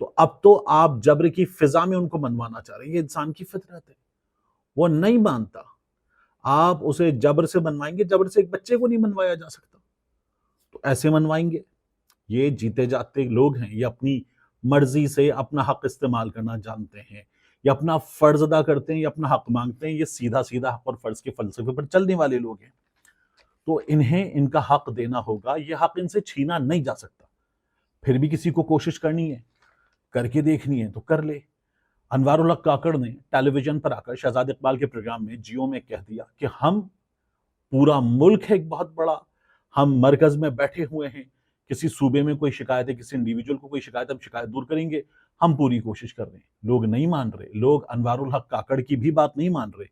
تو اب تو آپ جبر کی فضا میں ان کو منوانا چاہ رہے ہیں. یہ انسان کی فطرت ہے, وہ نہیں مانتا. آپ اسے جبر سے منوائیں گے, جبر سے ایک بچے کو نہیں منوایا جا سکتا, تو ایسے منوائیں گے. یہ جیتے جاتے لوگ ہیں, یہ اپنی مرضی سے اپنا حق استعمال کرنا جانتے ہیں, یہ اپنا فرض ادا کرتے ہیں, یہ اپنا حق مانگتے ہیں. یہ سیدھا سیدھا حق اور فرض کے فلسفے پر چلنے والے لوگ ہیں. تو انہیں ان کا حق دینا ہوگا, یہ حق ان سے چھینا نہیں جا سکتا. پھر بھی کسی کو کوشش کرنی ہے, کر کے دیکھنی ہے تو کر لے. انوار الحق کاکڑ نے ٹیلی ویژن پر آ کر شہزاد اقبال کے پروگرام میں جیو میں کہہ دیا کہ ہم پورا ملک ہے ایک بہت بڑا, ہم مرکز میں بیٹھے ہوئے ہیں, کسی صوبے میں کوئی شکایت ہے, کسی انڈیویجول کو کوئی شکایت ہے, ہم شکایت دور کریں گے, ہم پوری کوشش کر رہے ہیں. لوگ نہیں مان رہے, لوگ انوار الحق کاکڑ کی بھی بات نہیں مان رہے.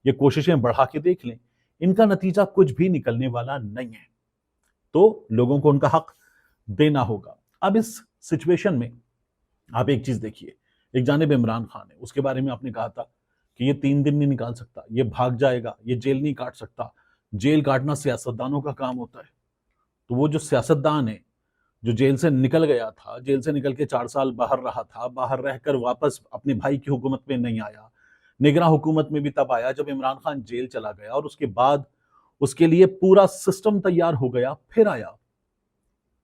یہ کوششیں بڑھا کے دیکھ لیں, ان کا نتیجہ کچھ بھی نکلنے والا نہیں ہے. تو لوگوں کو ان کا حق دینا ہوگا. اب اس سچویشن میں آپ ایک چیز دیکھیے, ایک جانب عمران خان ہے, اس کے بارے میں آپ نے کہا تھا کہ یہ 3 دن نہیں نکال سکتا, یہ بھاگ جائے گا, یہ جیل نہیں کاٹ سکتا. جیل کاٹنا سیاستدانوں کا کام ہوتا ہے. تو وہ جو سیاستدان ہے جو جیل سے نکل گیا تھا, جیل سے نکل کے 4 سال باہر رہا تھا, باہر رہ کر واپس اپنے بھائی کی حکومت میں نہیں آیا, نگراں حکومت میں بھی تب آیا جب عمران خان جیل چلا گیا, اور اس کے بعد اس کے لیے پورا سسٹم تیار ہو گیا, پھر آیا.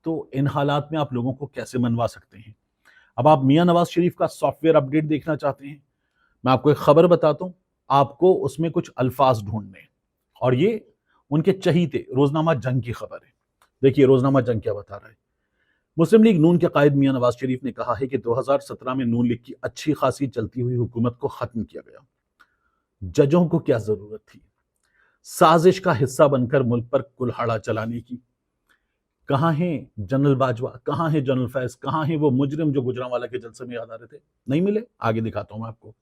تو ان حالات میں آپ لوگوں کو کیسے منوا سکتے ہیں؟ اب آپ میاں نواز شریف کا سافٹ ویئر اپڈیٹ دیکھنا چاہتے ہیں, میں آپ کو ایک خبر بتاتا ہوں, آپ کو اس میں کچھ الفاظ ڈھونڈنے ہیں, اور یہ ان کے چہیتے روزنامہ جنگ کی خبر ہے. دیکھیے روزنامہ جنگ کیا بتا رہا ہے. مسلم لیگ نون کے قائد میاں نواز شریف نے کہا ہے کہ 2017 میں نون لیگ کی اچھی خاصی چلتی ہوئی حکومت کو ختم کیا گیا. ججوں کو کیا ضرورت تھی سازش کا حصہ بن کر ملک پر کلہاڑا چلانے کی؟ کہاں ہیں جنرل باجوہ, کہاں ہیں جنرل فیض, کہاں ہیں وہ مجرم جو گجرانوالہ کے جلسے میں یاد آ رہے تھے؟ نہیں ملے. آگے دکھاتا ہوں میں آپ کو.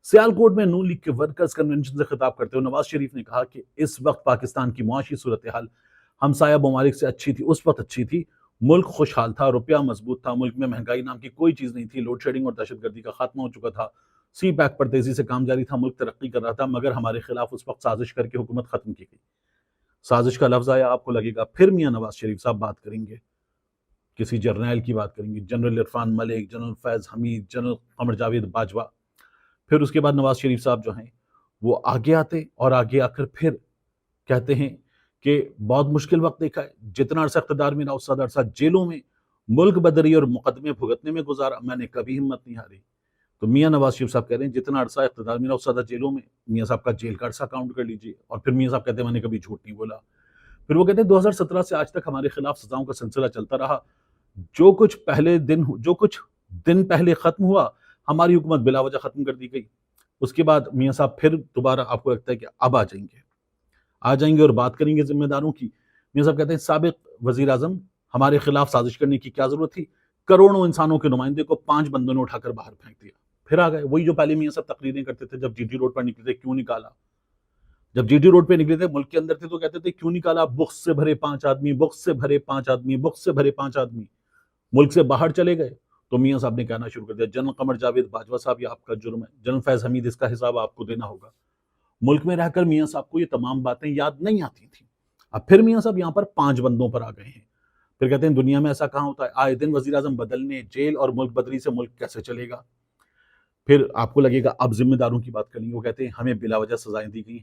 سیالکوٹ میں نون لیگ کے ورکرز کنونشن سے خطاب کرتے ہوئے نواز شریف نے کہا کہ اس وقت پاکستان کی معاشی صورتحال ہمسایہ ممالک سے اچھی تھی, اس وقت اچھی تھی, ملک خوشحال تھا, روپیہ مضبوط تھا, ملک میں مہنگائی نام کی کوئی چیز نہیں تھی, لوڈ شیڈنگ اور دہشت گردی کا خاتمہ ہو چکا تھا, سی پیک پر تیزی سے کام جاری تھا, ملک ترقی کر رہا تھا, مگر ہمارے خلاف اس وقت سازش کر کے حکومت ختم کی گئی. سازش کا لفظ آیا, آپ کو لگے گا پھر میاں نواز شریف صاحب بات کریں گے, کسی جرنیل کی بات کریں گے, جنرل عرفان ملک, جنرل فیض حمید, جنرل قمر جاوید باجوہ. پھر اس کے بعد نواز شریف صاحب جو ہیں وہ آگے آتے, اور آگے آ کر پھر کہتے ہیں کہ بہت مشکل وقت دیکھا ہے, جتنا عرصہ اقتدار میں رہا اس زیادہ عرصہ جیلوں میں ملک بدری اور مقدمے بھگتنے میں گزارا, میں نے کبھی ہمت نہیں ہاری. تو میاں نواز شریف صاحب کہہ رہے ہیں جتنا عرصہ اقتدار میں رہا اس زیادہ جیلوں میں, میاں صاحب کا جیل کا عرصہ کاؤنٹ کر لیجیے. اور پھر میاں صاحب کہتے ہیں میں نے کبھی جھوٹ نہیں بولا. پھر وہ کہتے ہیں 2017 سے آج تک ہمارے خلاف سزاؤں کا سلسلہ چلتا رہا, جو کچھ دن پہلے ختم ہوا ہماری حکومت بلا وجہ ختم کر دی گئی. اس کے بعد میاں صاحب پھر دوبارہ آپ کو لگتا ہے کہ اب آ جائیں گے اور بات کریں گے ذمہ داروں کی. میاں صاحب کہتے ہیں سابق وزیر اعظم ہمارے خلاف سازش کرنے کی کیا ضرورت تھی, کروڑوں انسانوں کے نمائندے کو 5 بندوں نے اٹھا کر باہر پھینک دیا. پھر آ گئے وہی جو پہلے میاں صاحب تقریریں کرتے تھے, جب جی ٹی روڈ پر نکلے تھے کیوں نکالا, جب جی ٹی روڈ پہ نکلے تھے ملک کے اندر تھے تو کہتے تھے کیوں نکالا, بغض سے بھرے 5 آدمی, بغض سے بھرے 5 آدمی, بغض سے بھرے 5 آدمی. ملک سے باہر چلے گئے تو میاں صاحب نے کہنا شروع کر دیا جنرل قمر جاوید باجوہ صاحب یہ آپ کا جرم ہے, جنرل فیض حمید اس کا حساب آپ کو دینا ہوگا. ملک میں رہ کر میاں صاحب کو یہ تمام باتیں یاد نہیں آتی تھیں. اب پھر میاں صاحب یہاں پر 5 بندوں پر آ گئے ہیں. پھر کہتے ہیں دنیا میں ایسا کہاں ہوتا ہے, آئے دن وزیر اعظم بدلنے, جیل اور ملک بدری سے ملک کیسے چلے گا. پھر آپ کو لگے گا اب ذمہ داروں کی بات کریں گے. وہ کہتے ہیں ہمیں بلا وجہ سزائیں دی گئی,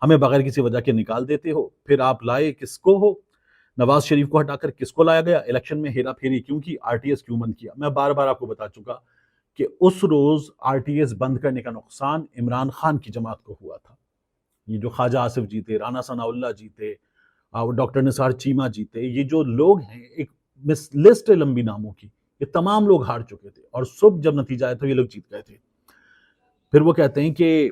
ہمیں بغیر کسی وجہ کے نکال دیتے ہو. پھر آپ لائے کس کو ہو, نواز شریف کو ہٹا کر کس کو لایا گیا, الیکشن میں ہیرا پھیری کیوں کی, آر ٹی ایس کیوں بند کیا. میں بار بار آپ کو بتا چکا کہ اس روز آر ٹی ایس بند کرنے کا نقصان عمران خان کی جماعت کو ہوا تھا. یہ جو خواجہ آصف جیتے, رانا ثناء اللہ جیتے, ڈاکٹر نثار چیمہ جیتے, یہ جو لوگ ہیں ایک لسٹ ہے لمبی ناموں کی, یہ تمام لوگ ہار چکے تھے, اور صبح جب نتیجہ آیا تو یہ لوگ جیت گئے تھے. پھر وہ کہتے ہیں کہ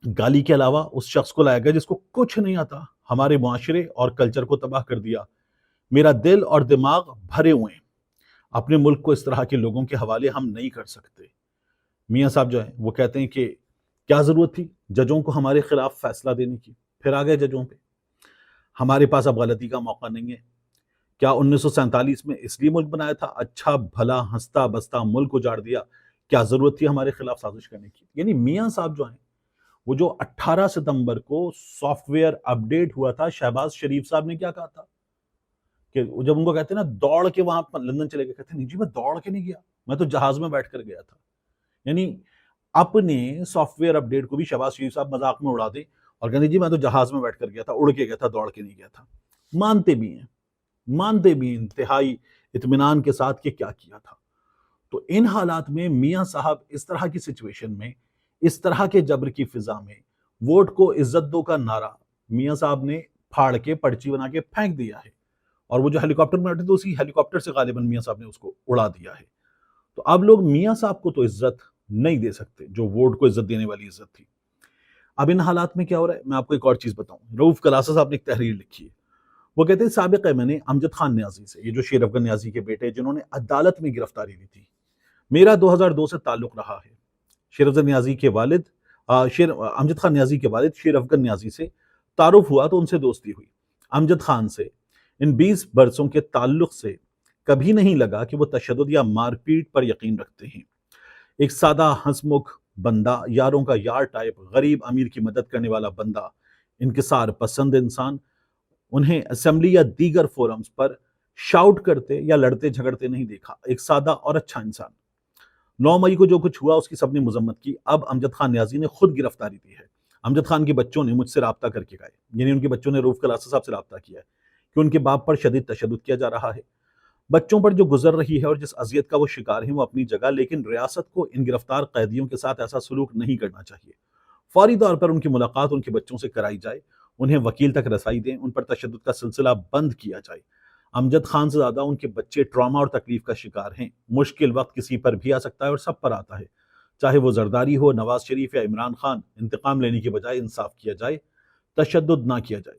گالی کے علاوہ اس شخص کو لایا گیا جس کو کچھ نہیں آتا, ہمارے معاشرے اور کلچر کو تباہ کر دیا. میرا دل اور دماغ بھرے ہوئے ہیں, اپنے ملک کو اس طرح کے لوگوں کے حوالے ہم نہیں کر سکتے. میاں صاحب جو ہیں وہ کہتے ہیں کہ کیا ضرورت تھی ججوں کو ہمارے خلاف فیصلہ دینے کی. پھر آ گئے ججوں پہ, ہمارے پاس اب غلطی کا موقع نہیں ہے. کیا 1947 میں اس لیے ملک بنایا تھا, اچھا بھلا ہنستا بستا ملک اجاڑ دیا, کیا ضرورت تھی ہمارے خلاف سازش کرنے کی. یعنی میاں صاحب جو ہیں وہ جو 18 ستمبر کو سافٹ ویئر اپڈیٹ ہوا تھا, شہباز شریف صاحب نے کیا کہا تھا کہ جب ان کو کہتے ہیں نا دوڑ کے وہاں پر لندن چلے گئے، کہتے ہیں نہیں جی میں دوڑ کے نہیں گیا، میں تو جہاز میں بیٹھ کر گیا تھا. یعنی اپنے سافٹ ویئر اپڈیٹ کو بھی شہباز شریف صاحب مذاق میں اڑا دیں اور کہتے ہیں جی میں تو جہاز میں بیٹھ کر گیا تھا، اڑ کے گیا تھا، دوڑ کے نہیں گیا تھا. مانتے بھی ہیں انتہائی اطمینان کے ساتھ کہ کیا کیا تھا. تو ان حالات میں میاں صاحب اس طرح کی سچویشن میں، اس طرح کے جبر کی فضا میں ووٹ کو عزت دو کا نعرہ میاں صاحب نے پھاڑ کے پرچی بنا کے پھینک دیا ہے. اور وہ جو ہیلی کاپٹر میں بیٹھے تھے اسی ہیلی کاپٹر سے غالباً میاں صاحب نے اس کو اڑا دیا ہے. تو اب لوگ میاں صاحب کو تو عزت نہیں دے سکتے جو ووٹ کو عزت دینے والی عزت تھی. اب ان حالات میں کیا ہو رہا ہے، میں آپ کو ایک اور چیز بتاؤں. رؤوف کلاسا صاحب نے ایک تحریر لکھی ہے، وہ کہتے ہیں سابق میں نے امجد خان نیازی سے، یہ جو شیر افغان نیازی کے بیٹے جنہوں نے عدالت میں گرفتاری لی تھی، میرا 2002 سے تعلق رہا ہے. شیر افغان نیازی کے والد امجد خان نیازی کے والد شیر افغان نیازی سے تعارف ہوا تو ان سے دوستی ہوئی. امجد خان سے ان 20 برسوں کے تعلق سے کبھی نہیں لگا کہ وہ تشدد یا مار پیٹ پر یقین رکھتے ہیں. ایک سادہ ہنسمکھ بندہ، یاروں کا یار ٹائپ، غریب امیر کی مدد کرنے والا بندہ، انکسار پسند انسان. انہیں اسمبلی یا دیگر فورمز پر شاؤٹ کرتے یا لڑتے جھگڑتے نہیں دیکھا. ایک سادہ اور اچھا انسان. 9 مئی کو جو کچھ ہوا اس کی سب نے مذمت کی. اب امجد خان نیازی نے خود گرفتاری دی ہے. امجد خان کے بچوں نے مجھ سے رابطہ کر کے کہا ہے، یعنی ان کے بچوں نے رؤوف کلاسا صاحب سے رابطہ کیا ہے کہ ان کے باپ پر شدید تشدد کیا جا رہا ہے. بچوں پر جو گزر رہی ہے اور جس اذیت کا وہ شکار ہیں وہ اپنی جگہ، لیکن ریاست کو ان گرفتار قیدیوں کے ساتھ ایسا سلوک نہیں کرنا چاہیے. فوری طور پر ان کی ملاقات ان کے بچوں سے کرائی جائے، انہیں وکیل تک رسائی دیں، ان پر تشدد کا سلسلہ بند کیا جائے. امجد خان سے زیادہ ان کے بچے ٹراما اور تکلیف کا شکار ہیں. مشکل وقت کسی پر بھی آ سکتا ہے اور سب پر آتا ہے، چاہے وہ زرداری ہو، نواز شریف یا عمران خان. انتقام لینے کے بجائے انصاف کیا جائے، تشدد نہ کیا جائے.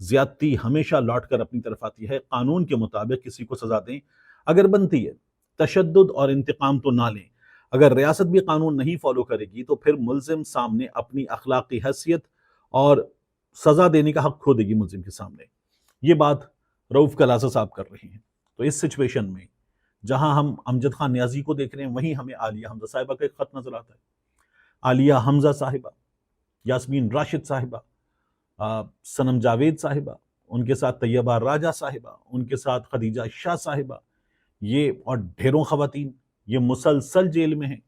زیادتی ہمیشہ لوٹ کر اپنی طرف آتی ہے. قانون کے مطابق کسی کو سزا دیں اگر بنتی ہے. تشدد اور انتقام تو نہ لیں. اگر ریاست بھی قانون نہیں فالو کرے گی تو پھر ملزم سامنے اپنی اخلاقی حیثیت اور سزا دینے کا حق کھو دے گی ملزم کے سامنے. یہ بات رؤوف کلاسا صاحب کر رہے ہیں. تو اس سچویشن میں جہاں ہم امجد خان نیازی کو دیکھ رہے ہیں، وہیں ہمیں عالیہ حمزہ صاحبہ کا ایک خط نظر آتا ہے. عالیہ حمزہ صاحبہ، یاسمین راشد صاحبہ، سنم جاوید صاحبہ، ان کے ساتھ طیبہ راجہ صاحبہ، ان کے ساتھ خدیجہ شاہ صاحبہ، یہ اور ڈھیروں خواتین یہ مسلسل جیل میں ہیں.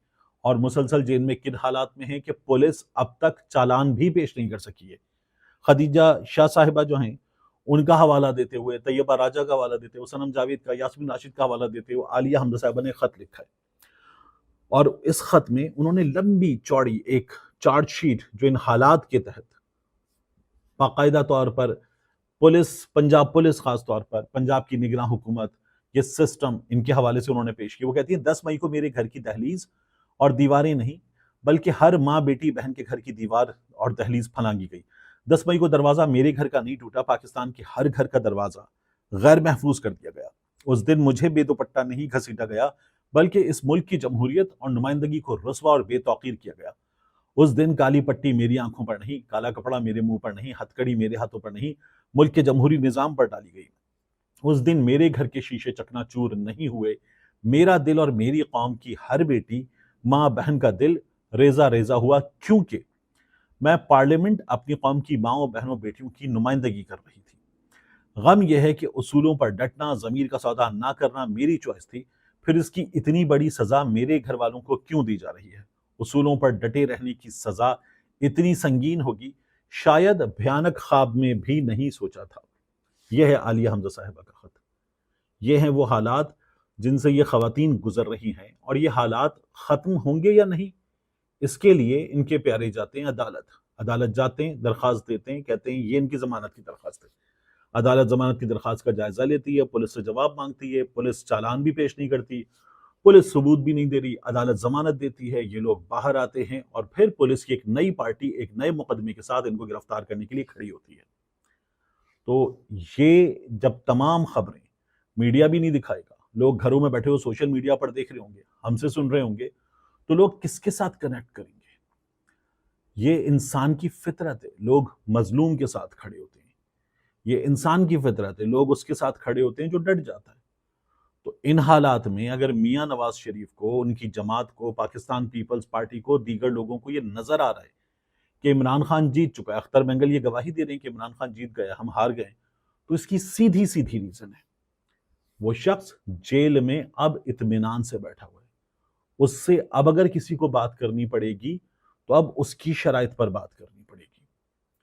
اور مسلسل جیل میں کن حالات میں ہیں کہ پولیس اب تک چالان بھی پیش نہیں کر سکی ہے. خدیجہ شاہ صاحبہ جو ہیں ان کا حوالہ دیتے ہوئے، طیبہ راجہ کا حوالہ دیتے ہوئے، سنم جاوید کا، یاسمین راشد کا حوالہ دیتے ہوئے عالیہ حمزہ صاحبہ نے خط لکھا ہے. اور اس خط میں انہوں نے لمبی چوڑی ایک چارٹ شیٹ جو ان حالات کے تحت باقاعدہ طور پر پولیس، پنجاب پولیس خاص طور پر پنجاب کی نگراں حکومت، یہ سسٹم ان کے حوالے سے انہوں نے پیش کی. وہ کہتی ہیں 10 مئی کو میرے گھر کی دہلیز اور دیواریں نہیں بلکہ ہر ماں بیٹی بہن کے گھر کی دیوار اور دہلیز پھلانگی گئی. 10 مئی کو دروازہ میرے گھر کا نہیں ٹوٹا، پاکستان کے ہر گھر کا دروازہ غیر محفوظ کر دیا گیا. اس دن مجھے بے دوپٹہ نہیں گھسیٹا گیا بلکہ اس ملک کی جمہوریت اور نمائندگی کو رسوا اور بے توقیر کیا گیا. اس دن کالی پٹی میری آنکھوں پر نہیں، کالا کپڑا میرے منہ پر نہیں، ہتھ کڑی میرے ہاتھوں پر نہیں، ملک کے جمہوری نظام پر ڈالی گئی. اس دن میرے گھر کے شیشے چکنا چور نہیں ہوئے. میرا دل اور میری قوم کی ہر بیٹی ماں بہن کا دل ریزہ ریزہ ہوا، کیونکہ میں پارلیمنٹ اپنی قوم کی ماؤں بہنوں بیٹیوں کی نمائندگی کر رہی تھی. غم یہ ہے کہ اصولوں پر ڈٹنا، ضمیر کا سودا نہ کرنا میری چوائس تھی، پھر اس کی اتنی بڑی سزا میرے گھر والوں کو کیوں دی جا رہی ہے؟ اصولوں پر ڈٹے رہنے کی سزا اتنی سنگین ہوگی شاید بھیانک خواب میں بھی نہیں سوچا تھا. یہ ہے عالیہ حمزہ صاحبہ کا خط. یہ ہیں وہ حالات جن سے یہ خواتین گزر رہی ہیں، اور یہ حالات ختم ہوں گے یا نہیں اس کے لیے ان کے پیارے جاتے ہیں عدالت جاتے ہیں، درخواست دیتے ہیں، کہتے ہیں یہ ان کی ضمانت کی درخواست ہے. عدالت ضمانت کی درخواست کا جائزہ لیتی ہے، پولیس سے جواب مانگتی ہے، پولیس چالان بھی پیش نہیں کرتی، پولیس ثبوت بھی نہیں دے رہی، عدالت ضمانت دیتی ہے، یہ لوگ باہر آتے ہیں اور پھر پولیس کی ایک نئی پارٹی ایک نئے مقدمے کے ساتھ ان کو گرفتار کرنے کے لیے کھڑی ہوتی ہے. تو یہ جب تمام خبریں میڈیا بھی نہیں دکھائے گا، لوگ گھروں میں بیٹھے ہوئے سوشل میڈیا پر دیکھ رہے ہوں گے، ہم سے سن رہے ہوں گے، تو لوگ کس کے ساتھ کنیکٹ کریں گے؟ یہ انسان کی فطرت ہے، لوگ مظلوم کے ساتھ کھڑے ہوتے ہیں. یہ انسان کی فطرت ہے، لوگ اس کے ساتھ کھڑے ہوتے ہیں جو ڈٹ جاتا ہے. تو ان حالات میں اگر میاں نواز شریف کو، ان کی جماعت کو، پاکستان پیپلز پارٹی کو، دیگر لوگوں کو یہ نظر آ رہا ہے کہ عمران خان جیت چکا ہے، اختر مینگل یہ گواہی دے رہے ہیں کہ عمران خان جیت گیا، ہم ہار گئے، تو اس کی سیدھی ریزن ہے وہ شخص جیل میں اب اطمینان سے بیٹھا ہوا ہے. اس سے اب اگر کسی کو بات کرنی پڑے گی تو اب اس کی شرائط پر بات کرنی پڑے گی،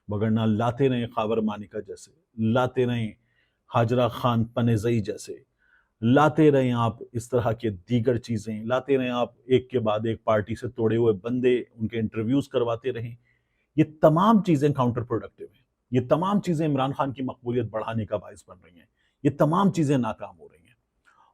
وگرنہ لاتے رہیں خاور مانیکا جیسے، لاتے رہیں حاجرہ خان پنیزئی جیسے، لاتے رہیں آپ اس طرح کے دیگر چیزیں، لاتے رہیں آپ ایک کے بعد ایک پارٹی سے توڑے ہوئے بندے ان کے انٹرویوز کرواتے رہیں. یہ تمام چیزیں کاؤنٹر پروڈکٹیو ہیں. یہ تمام چیزیں عمران خان کی مقبولیت بڑھانے کا باعث بن رہی ہیں. یہ تمام چیزیں ناکام ہو رہی ہیں.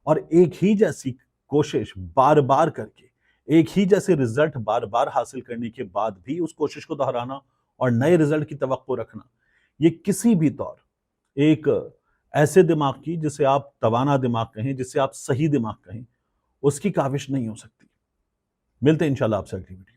اور ایک ہی جیسی کوشش بار بار کر کے، ایک ہی جیسے رزلٹ بار بار حاصل کرنے کے بعد بھی اس کوشش کو دہرانا اور نئے رزلٹ کی توقع رکھنا، یہ کسی بھی طور ایک ایسے دماغ کی، جسے آپ توانا دماغ کہیں، جسے آپ صحیح دماغ کہیں، اس کی کاوش نہیں ہو سکتی. ملتے ہیں انشاءاللہ آپ سے اگلی ویڈیو.